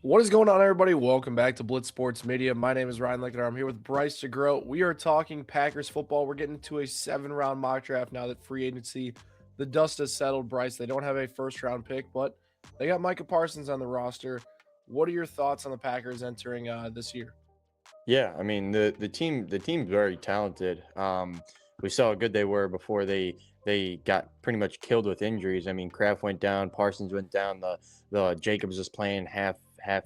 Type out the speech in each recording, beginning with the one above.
What is going on, everybody? Welcome back to Blitz Sports Media. My name is Ryan Lickner. I'm here with Bryce DeGroat. We are talking Packers football. We're getting to a 7-round mock draft now that free agency, the dust has settled. Bryce, they don't have a first-round pick, but they got Micah Parsons on the roster. What are your thoughts on the Packers entering this year? Yeah, I mean the team's very talented. We saw how good they were before they got pretty much killed with injuries. I mean, Kraft went down, Parsons went down, the Jacobs was playing half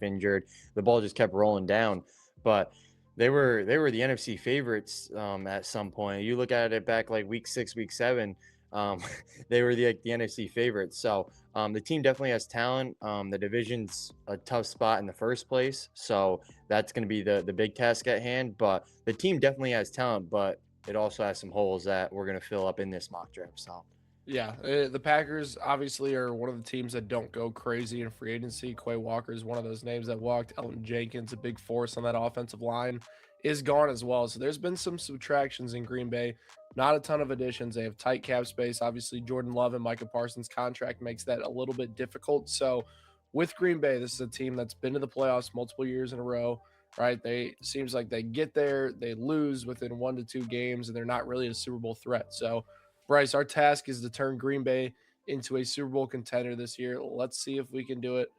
injured. The ball just kept rolling down, but they were the NFC favorites at some point. You look at it back like week 6, week 7. Um, they were the NFC favorites. So the team definitely has talent. The division's a tough spot in the first place, so that's going to be the big task at hand. But the team definitely has talent, but it also has some holes that we're going to fill up in this mock draft. So Yeah, the Packers obviously are one of the teams that don't go crazy in free agency. Quay Walker is one of those names that walked. Elton Jenkins, a big force on that offensive line, is gone as well. So there's been some subtractions in Green Bay. Not a ton of additions. They have tight cap space. Obviously, Jordan Love and Micah Parsons' contract makes that a little bit difficult. So with Green Bay, this is a team that's been to the playoffs multiple years in a row. Right? They seems like they get there, they lose within 1 to 2 games, and they're not really a Super Bowl threat. So Bryce, our task is to turn Green Bay into a Super Bowl contender this year. Let's see if we can do it.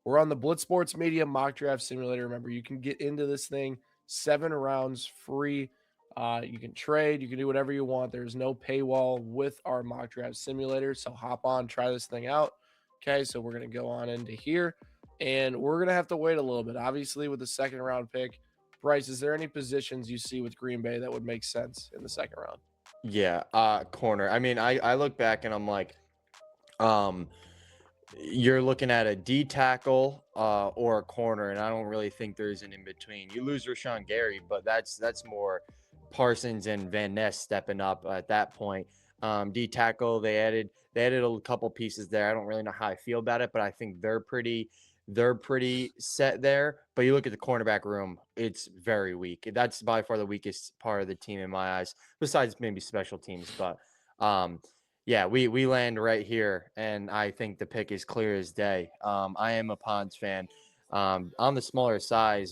We're on the Blitz Sports Media Mock Draft Simulator. Remember, you can get into this thing 7 rounds free. You can trade, you can do whatever you want. There's no paywall with our mock draft simulator. So hop on, try this thing out. Okay, so we're going to go on into here and we're going to have to wait a little bit. Obviously, with the second round pick, Bryce, is there any positions you see with Green Bay that would make sense in the second round? yeah, corner. I mean, I look back and I'm like, um, you're looking at a D tackle or a corner, and I don't really think there's an in between. You lose Rashawn Gary, but that's more Parsons and Van Ness stepping up at that point. D tackle, they added a couple pieces there. I don't really know how I feel about it, but I think they're pretty set there. But you look at the cornerback room, it's very weak. That's by far the weakest part of the team in my eyes, besides maybe special teams. But yeah, we land right here, and I think the pick is clear as day. I am a Ponds fan. On the smaller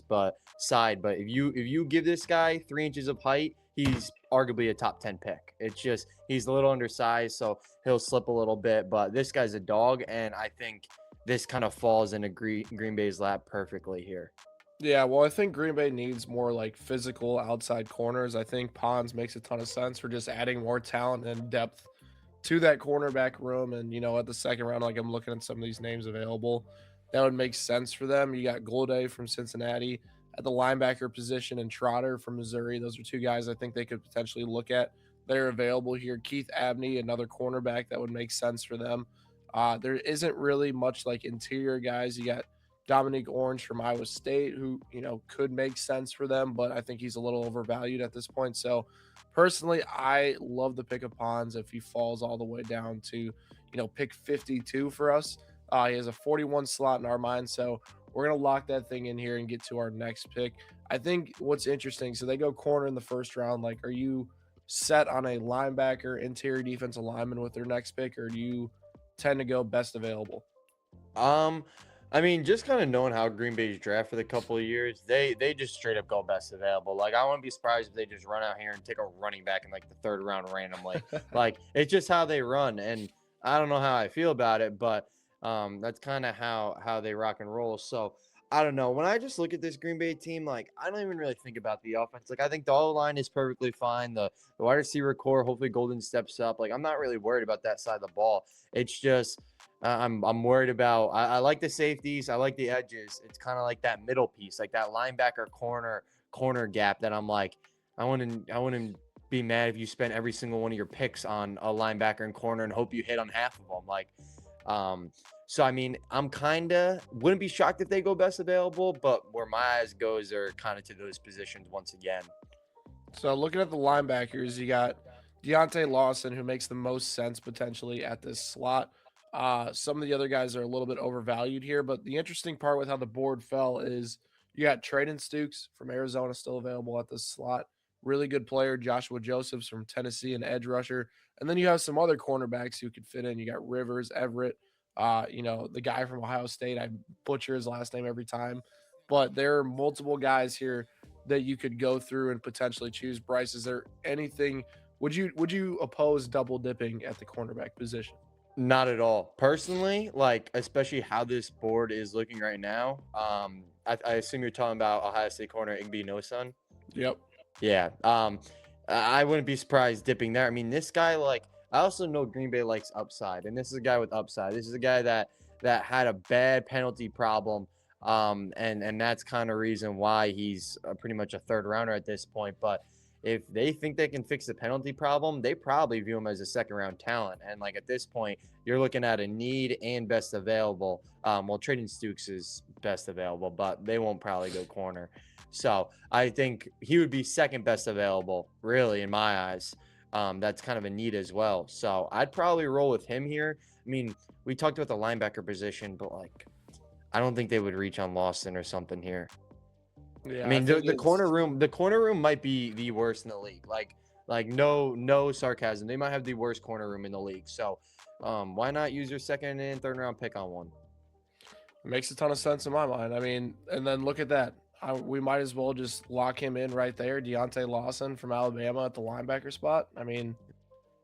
but if you give this guy 3 inches of height, he's arguably a top 10 pick. It's just he's a little undersized, so he'll slip a little bit. But this guy's a dog, and I think this kind of falls into Green Bay's lap perfectly here. Yeah, well, I think Green Bay needs more like physical outside corners. I think Pons makes a ton of sense for just adding more talent and depth to that cornerback room. And, at the second round, like I'm looking at some of these names available, that would make sense for them. You got Golday from Cincinnati at the linebacker position and Trotter from Missouri. Those are two guys I think they could potentially look at. They're available here. Keith Abney, another cornerback that would make sense for them. There isn't really much like interior guys. You got Dominique Orange from Iowa State, who, could make sense for them, but I think he's a little overvalued at this point. So personally, I love the pick of Pons if he falls all the way down to, pick 52 for us. He has a 41 slot in our mind. So we're going to lock that thing in here and get to our next pick. I think what's interesting, so they go corner in the first round. Like, are you set on a linebacker, interior defensive lineman with their next pick, or do you tend to go best available? Um, I mean, just kind of knowing how Green Bay's draft for the couple of years, they just straight up go best available. Like, I wouldn't be surprised if they just run out here and take a running back in like the third round randomly. Like, it's just how they run, and I don't know how I feel about it, but that's kind of how they rock and roll. So I don't know. When I just look at this Green Bay team, like I don't even really think about the offense. Like I think the O line is perfectly fine. The wide receiver core, hopefully Golden steps up. Like I'm not really worried about that side of the ball. It's just I'm worried about. I like the safeties. I like the edges. It's kind of like that middle piece, like that linebacker corner gap. That I'm like, I wouldn't be mad if you spent every single one of your picks on a linebacker and corner and hope you hit on half of them. Like, so I mean, I'm wouldn't be shocked if they go best available, but where my eyes goes are kind of to those positions once again. So looking at the linebackers, you got Deontay Lawson, who makes the most sense potentially at this slot. Some of the other guys are a little bit overvalued here, but the interesting part with how the board fell is you got Traden Stukes from Arizona still available at this slot. Really good player, Joshua Josephs from Tennessee, an edge rusher. And then you have some other cornerbacks who could fit in. You got Rivers, Everett The guy from Ohio State, I butcher his last name every time, but there are multiple guys here that you could go through and potentially choose. Bryce, is there anything? Would you oppose double dipping at the cornerback position? Not at all. Personally, like especially how this board is looking right now. I assume you're talking about Ohio State corner Igby Noson. Yep. Yeah. I wouldn't be surprised dipping there. I mean, this guy, like, I also know Green Bay likes upside, and this is a guy with upside. This is a guy that had a bad penalty problem, and that's kind of reason why he's pretty much a third rounder at this point. But if they think they can fix the penalty problem, they probably view him as a second round talent. And like at this point, you're looking at a need and best available. Well, trading Stukes is best available, but they won't probably go corner. So I think he would be second best available, really, in my eyes. That's kind of a need as well. So I'd probably roll with him here. I mean, we talked about the linebacker position, but like, I don't think they would reach on Lawson or something here. I Yeah, I mean, think it's the corner room might be the worst in the league. Like no sarcasm. They might have the worst corner room in the league. So, why not use your second and third round pick on one? it makes a ton of sense in my mind. I mean, and then look at that. We might as well just lock him in right there, Deontay Lawson from Alabama at the linebacker spot. I mean,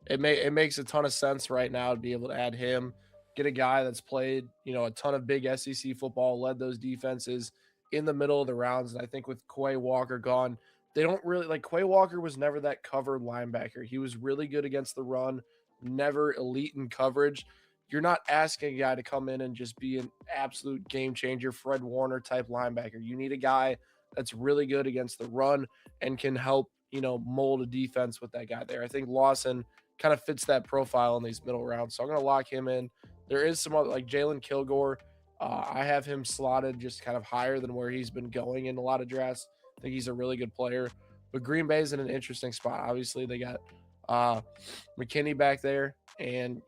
it makes a ton of sense right now to be able to add him, get a guy that's played, a ton of big SEC football, led those defenses in the middle of the rounds. And I think with Quay Walker gone, they don't really like Quay Walker was never that covered linebacker. He was really good against the run, never elite in coverage. You're not asking a guy to come in and just be an absolute game changer, Fred Warner type linebacker. You need a guy that's really good against the run and can help, mold a defense with that guy there. I think Lawson kind of fits that profile in these middle rounds. So I'm going to lock him in. There is some other, like Jalen Kilgore. I have him slotted just kind of higher than where he's been going in a lot of drafts. I think he's a really good player. But Green Bay's in an interesting spot. Obviously, they got uh, McKinney back there. And,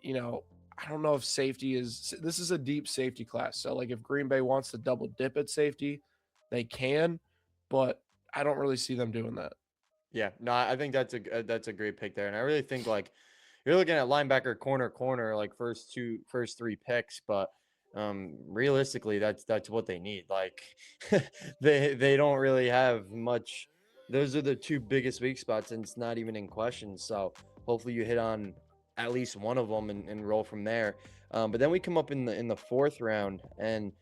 I don't know if safety is, this is a deep safety class. So, like, if Green Bay wants to double dip at safety, they can. But I don't really see them doing that. Yeah, no, I think that's a great pick there, and I really think like you're looking at linebacker, corner, like first three picks, but realistically, that's what they need. Like they don't really have much. Those are the two biggest weak spots, and it's not even in question. So hopefully you hit on at least one of them and roll from there. But then we come up in the fourth round, and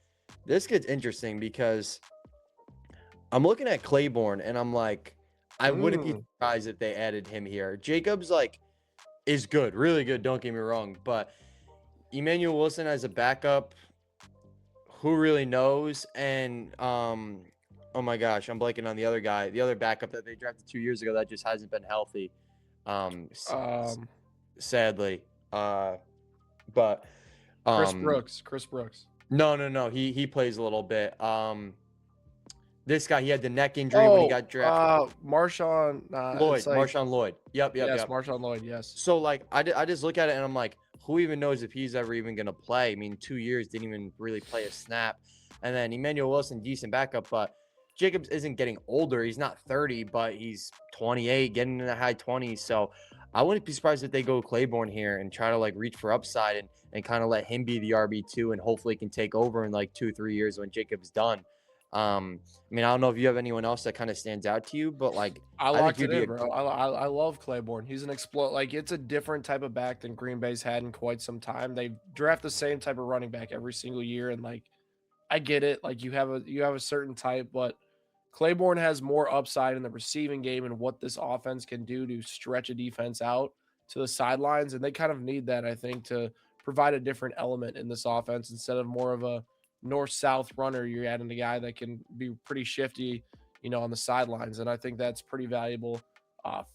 this gets interesting because I'm looking at Claiborne, and I'm like, I wouldn't be Mm. surprised if they added him here. Jacobs like is good, really good. Don't get me wrong, but Emmanuel Wilson as a backup, who really knows? And oh my gosh, I'm blanking on the other guy, the other backup that they drafted 2 years ago that just hasn't been healthy. Um, s- s- Um, Sadly, but Chris um, Brooks. Chris Brooks. no, he plays a little bit. This guy, he had the neck injury when he Oh, got drafted. Marshawn. It's Lloyd, like Marshawn Lloyd. yes, Yep. Marshawn Lloyd. Yes. So like I just look at it and I'm like, who even knows if he's ever even gonna play? I mean, 2 years didn't even really play a snap. And then Emmanuel Wilson, decent backup, but Jacobs isn't getting older. He's not 30, but he's 28, getting in the high 20s. So I wouldn't be surprised if they go Claiborne here and try to like reach for upside and kind of let him be the RB2 and hopefully can take over in like 2-3 years when Jacobs done. I mean, I don't know if you have anyone else that kind of stands out to you, but like I I think locked he'd it be in, a bro. I love Claiborne. He's an explode. Like it's a different type of back than Green Bay's had in quite some time. They draft the same type of running back every single year, and like I get it. Like you have a certain type, but Claiborne has more upside in the receiving game and what this offense can do to stretch a defense out to the sidelines. And they kind of need that, I think, to provide a different element in this offense instead of more of a north-south runner. You're adding a guy that can be pretty shifty, on the sidelines. And I think that's pretty valuable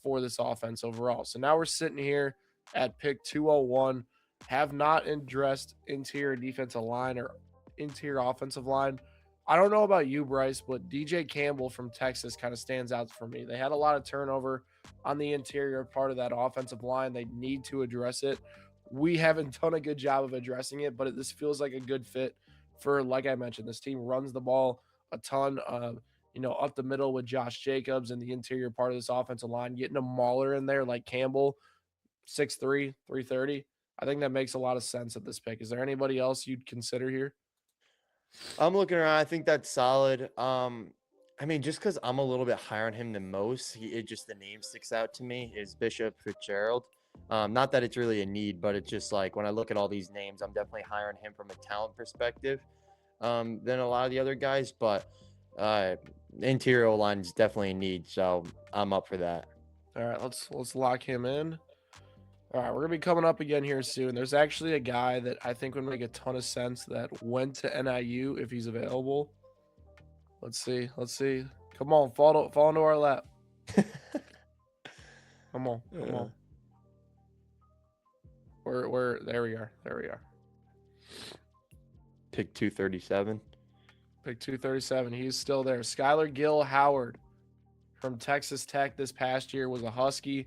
for this offense overall. So now we're sitting here at pick 201, have not addressed interior defensive line or interior offensive line. I don't know about you, Bryce, but DJ Campbell from Texas kind of stands out for me. They had a lot of turnover on the interior part of that offensive line. They need to address it. We haven't done a good job of addressing it, but this feels like a good fit for, like I mentioned, this team runs the ball a ton, up the middle with Josh Jacobs and the interior part of this offensive line, getting a mauler in there like Campbell, 6'3", 330. I think that makes a lot of sense at this pick. Is there anybody else you'd consider here? I'm looking around. I think that's solid. I mean, just because I'm a little bit higher on him than most, it just the name sticks out to me is Bishop Fitzgerald. Not that it's really a need, but it's just like when I look at all these names, I'm definitely higher on him from a talent perspective than a lot of the other guys. But uh, interior line is definitely a need, so I'm up for that. All right, let's lock him in. All right, we're gonna be coming up again here soon. There's actually a guy that I think would make a ton of sense that went to NIU if he's available. Let's see. Let's see. Come on, fall into our lap. Come on, come on. We're there we are. There we are. Pick 237. Pick 237. He's still there. Skylar Gill Howard from Texas Tech this past year was a Husky.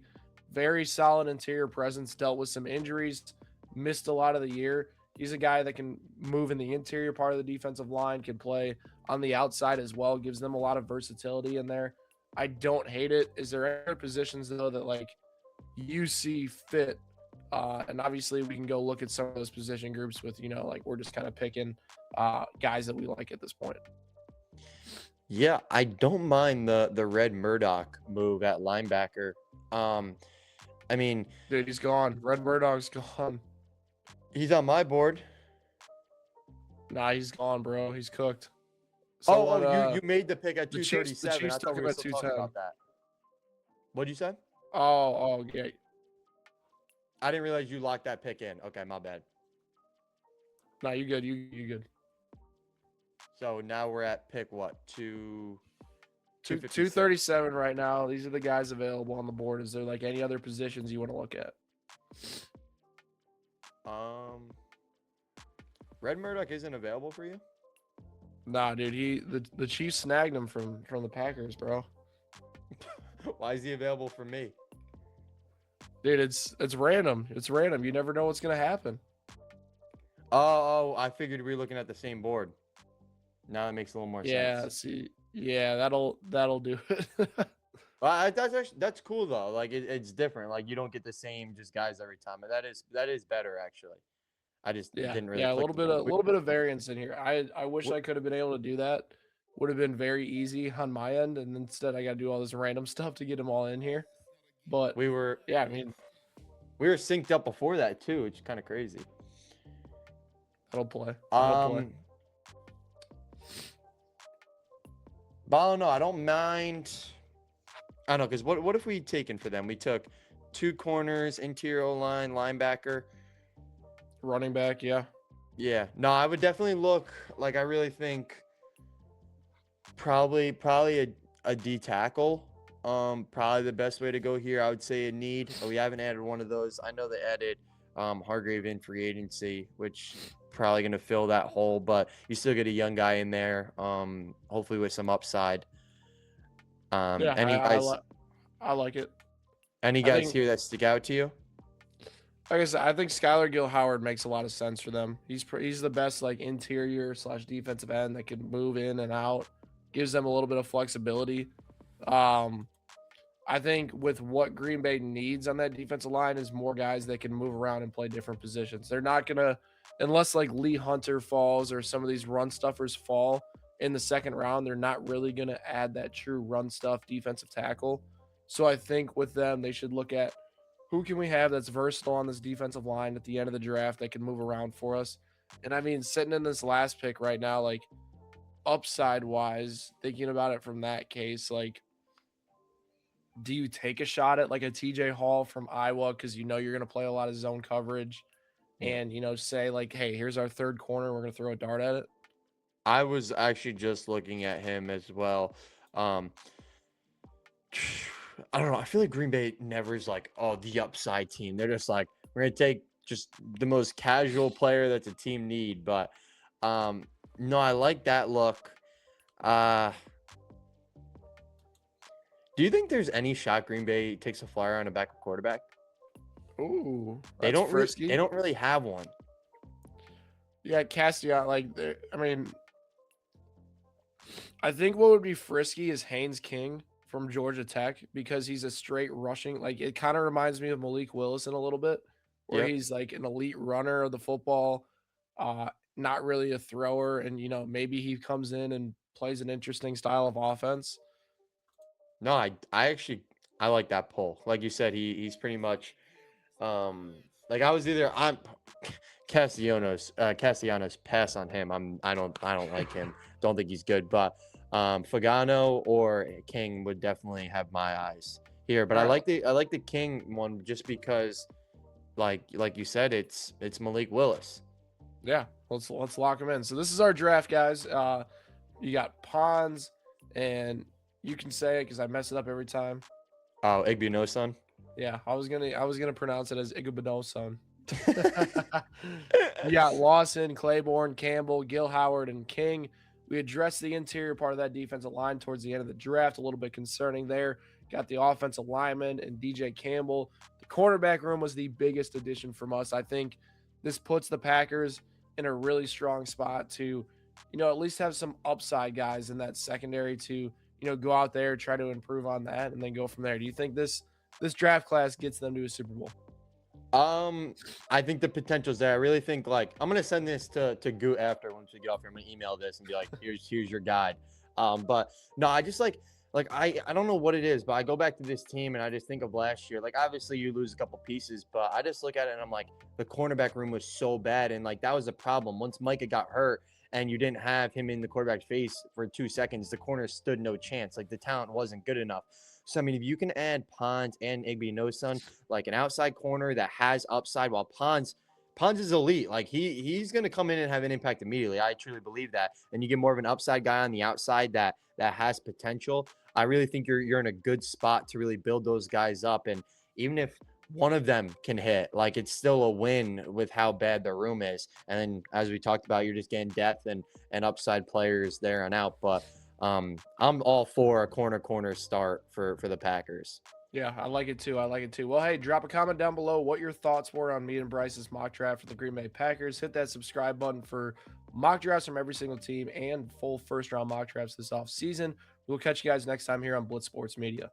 Very solid interior presence, dealt with some injuries, missed a lot of the year. He's a guy that can move in the interior part of the defensive line, can play on the outside as well, gives them a lot of versatility in there. I don't hate it. Is there any other positions, though, that like you see fit? And obviously, we can go look at some of those position groups with, like we're just kind of picking guys that we like at this point. Yeah, I don't mind the Red Murdoch move at linebacker. I mean, Dude, he's gone. Red Murdoch's gone. he's on my board. Nah, he's gone, bro. He's cooked. Someone, you made the pick at the 237. Chiefs I thought took we him were at still talking 210. about that. What'd you say? Oh, yeah. I didn't realize you locked that pick in. Okay, my bad. Nah, you good. You good. So now we're at pick what? 237 right now. These are the guys available on the board. Is there like any other positions you want to look at? Red Murdoch isn't available for you? Nah, dude. The Chiefs snagged him from the Packers, bro. Why is he available for me? Dude, it's random. It's random. You never know what's gonna happen. Oh, I figured we were looking at the same board. Now that makes a little more Yeah, sense. see, yeah, that'll do it. That's cool though. Like it's different. Like you don't get the same just guys every time. And that is better actually. I just Yeah, didn't really yeah, a click. little bit of variance in here. I wish I could have been able to do that. Would have been very easy on my end, and instead I got to do all this random stuff to get them all in here. But we were yeah, I mean, synced up before that too, which is kind of crazy. that'll play. That'll play. But I don't know. I don't mind. I don't know because what if we taken for them? We took 2 corners, interior line, linebacker. Running back, yeah. Yeah, no, I would definitely look. Like, I really think probably a D tackle. Probably the best way to go here. I would say a need. We haven't added one of those. I know they added Hargrave in free agency, which probably going to fill that hole. But you still get a young guy in there. Hopefully with some upside. Yeah, Any guys? I like it. Any guys here that stick out to you? Like I said, I think Skylar Gill Howard makes a lot of sense for them. He's the best like interior / defensive end that can move in and out, gives them a little bit of flexibility. I think with what Green Bay needs on that defensive line is more guys that can move around and play different positions. They're not gonna, unless like Lee Hunter falls or some of these run stuffers fall in the second round, they're not really gonna add that true run stuff defensive tackle. So I think with them, they should look at who can we have that's versatile on this defensive line at the end of the draft that can move around for us. And I mean, sitting in this last pick right now, like upside wise, thinking about it from that case, like, do you take a shot at like a TJ Hall from Iowa because you're going to play a lot of zone coverage and, say like, hey, here's our third corner. We're going to throw a dart at it? I was actually just looking at him as well. I don't know. I feel like Green Bay never is like, oh, the upside team. They're just like, we're going to take just the most casual player that's a team need. But no, I like that look. Do you think there's any shot Green Bay takes a flyer on a backup quarterback? Ooh, they don't really have one. Yeah, Castellon, like, I mean, I think what would be frisky is Haynes King from Georgia Tech because he's a straight rushing. Like, it kind of reminds me of Malik Willis in a little bit. where Yep. he's like an elite runner of the football, uh, not really a thrower, and maybe he comes in and plays an interesting style of offense. No, I actually I like that pull. Like you said, he's pretty much like I was either I'm Castellanos pass on him. I don't like him. Don't think he's good. But Fagano or King would definitely have my eyes here. But All right, I like the King one just because like you said, it's Malik Willis. yeah, let's lock him in. So this is our draft, guys. You got Pons, and you can say it because I mess it up every time. Oh, Igby no son. Yeah, I was gonna pronounce it as Iguodala. You got Lawson, Claiborne, Campbell, Gil Howard, and King. We addressed the interior part of that defensive line towards the end of the draft. A little bit concerning there. Got the offensive lineman and DJ Campbell. The cornerback room was the biggest addition from us. I think this puts the Packers in a really strong spot to, at least have some upside guys in that secondary to, go out there, try to improve on that, and then go from there. Do you think this draft class gets them to a Super Bowl? I think the potential's there. I really think like I'm gonna send this to Goot after once we get off here. I'm gonna email this and be like, here's your guide. But no, I just like I don't know what it is, but I go back to this team and I just think of last year. Like obviously you lose a couple pieces, but I just look at it and I'm like, the cornerback room was so bad, and like that was a problem. Once Micah got hurt and you didn't have him in the quarterback's face for 2 seconds, the corner stood no chance. Like the talent wasn't good enough. So I mean, if you can add Pons and Igby Nosun, like an outside corner that has upside, while Pons is elite. Like he's gonna come in and have an impact immediately. I truly believe that. And you get more of an upside guy on the outside that has potential. I really think you're in a good spot to really build those guys up. And even if one of them can hit, like it's still a win with how bad the room is. And then as we talked about, you're just getting depth and upside players there on out. But I'm all for a corner start for the Packers. Yeah, I like it too. I like it too. Well, hey, drop a comment down below what your thoughts were on me and Bryce's mock draft for the Green Bay Packers. Hit that subscribe button for mock drafts from every single team and full first round mock drafts this off season. We'll catch you guys next time here on Blitz Sports Media.